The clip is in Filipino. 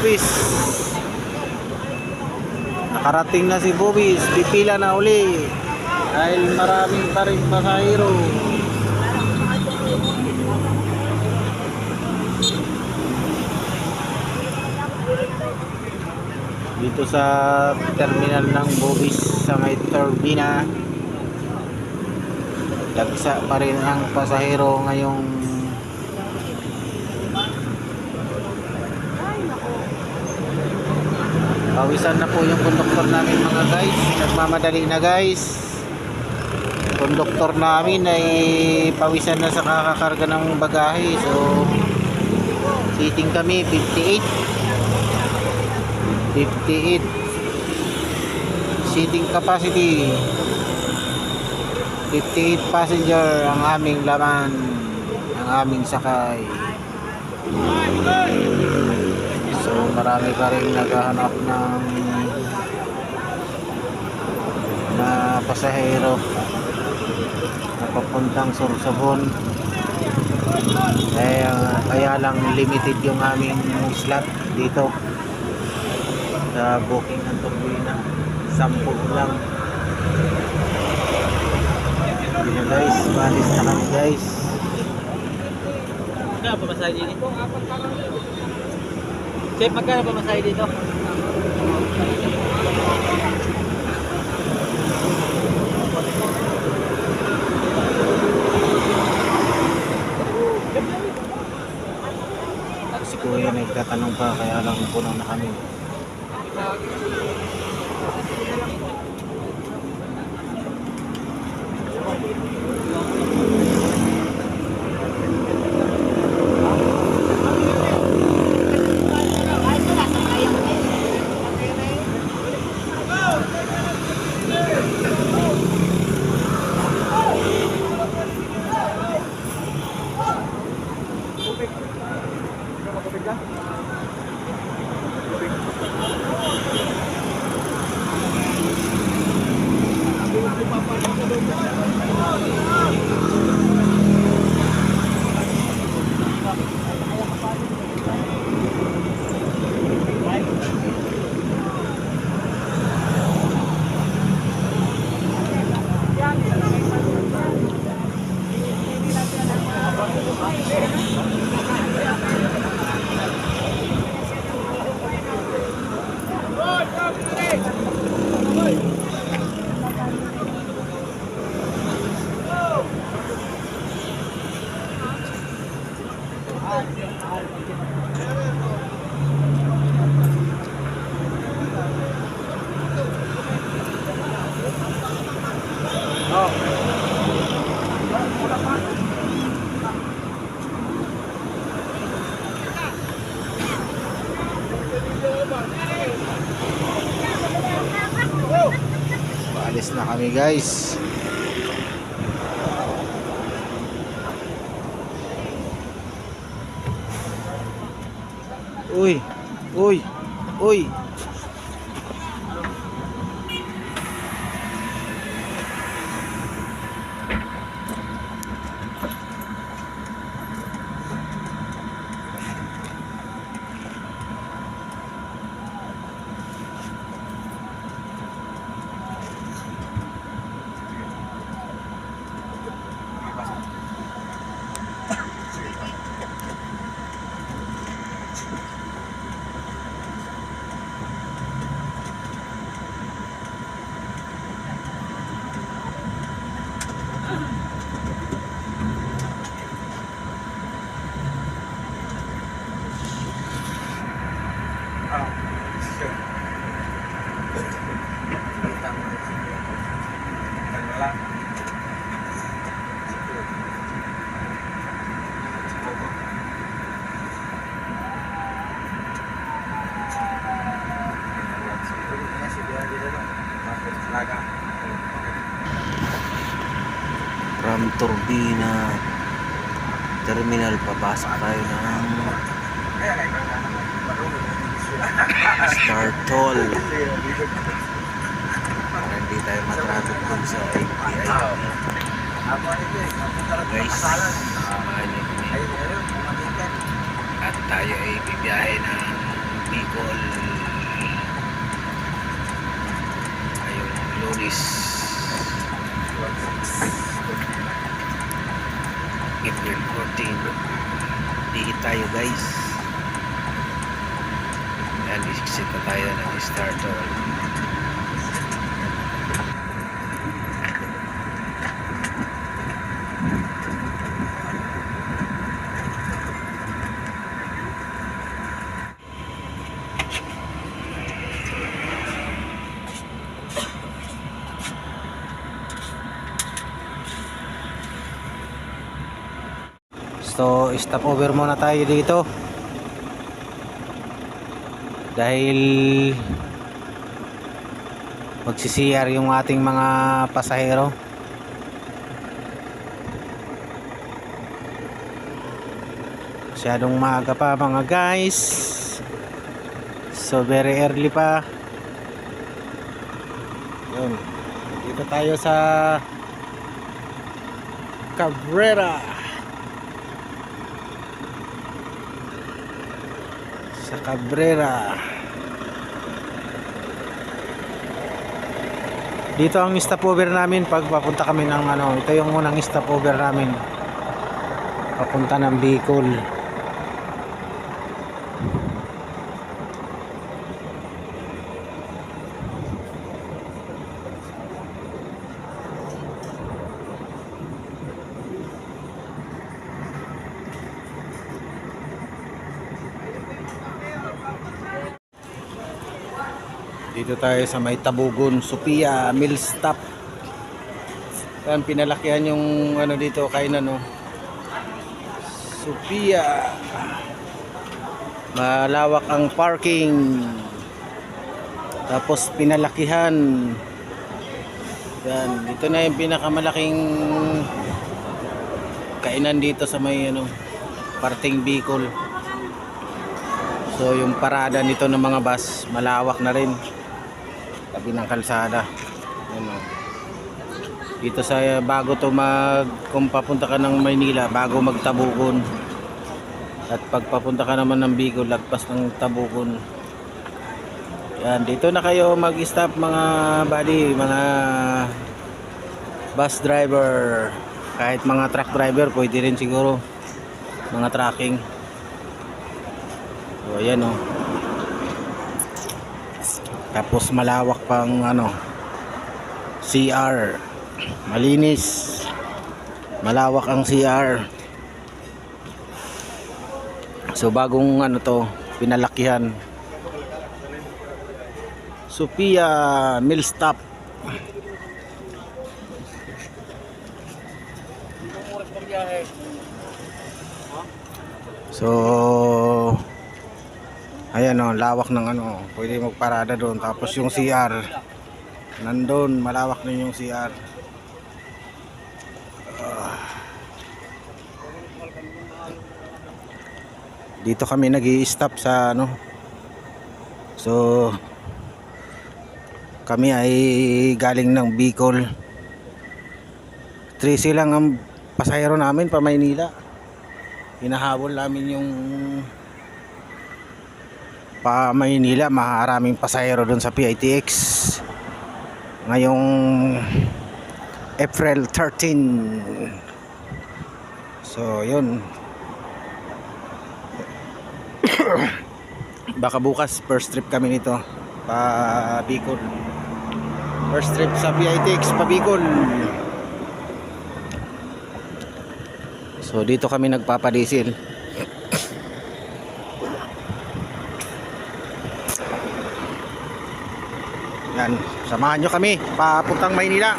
Bobis. Nakarating na si Bobis. Pipila na uli. Dahil maraming pa rin pasahero. Dito sa terminal ng Bobis sa may turbina, dagsa pa rin ang pasahero ngayong pawisan na po yung konduktor namin mga guys. Nagmamadali na guys. Konduktor namin ay pawisan na sa kakakarga ng bagahe. So seating kami 58 seating capacity, 58 passenger ang aming laman, ang aming sakay. So marami pa rin naghahanap ng na pasahero na papuntang Sorsogon. Kaya lang limited yung aming slot dito sa booking ng turbina. 10 lang. Yun guys, balis na kami guys. Magkano pamasahe dito? Chef, magkano pamasahe dito? Si Kuya nagtatanong pa, kaya lang puno na kami. Paalis na kami guys. Uy, uy, uy. From Turbina Terminal, papasok tayo ng Star Toll para hindi tayo matraffic dun sa API. Guys, samahan niyo kami at tayo ay bibiyahe ng Bicol. Ngayong Lunes, April 14. Dihit tayo guys. Yan, exit na tayo ng starter. So, stop over muna tayo dito. Dahil magsi-CR yung ating mga pasahero. Masyadong maaga pa mga guys. So, very early pa. Yun. Dito tayo sa Cabrera. Sa Cabrera. Dito ang stopover namin pag papunta kami ng ano, ito yung unang stopover namin papunta ng Bicol. Dito tayo sa may Tabugon, Sophia Mill Stop. Yan, pinalakihan yung ano dito, kainan no. Sophia. Malawak ang parking. Tapos pinalakihan. Yan, dito na yung pinakamalaking kainan dito sa may ano, parting Bicol. So yung parada nito ng mga bus, malawak na rin. Tabi ng kalsada. Ano. Dito sa bago to kung papunta ka ng Maynila, bago magtabugon. At pag papunta ka naman ng Bicol, lagpas ng Tabugon. Yan, dito na kayo mag-stop mga buddy, mga bus driver, kahit mga truck driver, pwede rin siguro. Mga trucking. So ayan o. Tapos malawak pang ano, CR, malinis, malawak ang CR. So bagong ano to, pinalakihan. Sophia Mill Stop. So ayan o, lawak ng ano, pwede magparada doon. Tapos yung CR nandun, malawak din yung CR. Dito kami nag-i-stop sa ano. So kami ay galing ng Bicol. 13 lang ang pasahero namin pa Maynila. Hinahabol namin yung pa Maynila, maraming pasahero doon sa PITX ngayong April 13. So yun. Baka bukas first trip kami nito pa Bicol. First trip sa PITX pa Bicol. So dito kami nagpapadiesel. Yan, samahan nyo kami papuntang Maynila.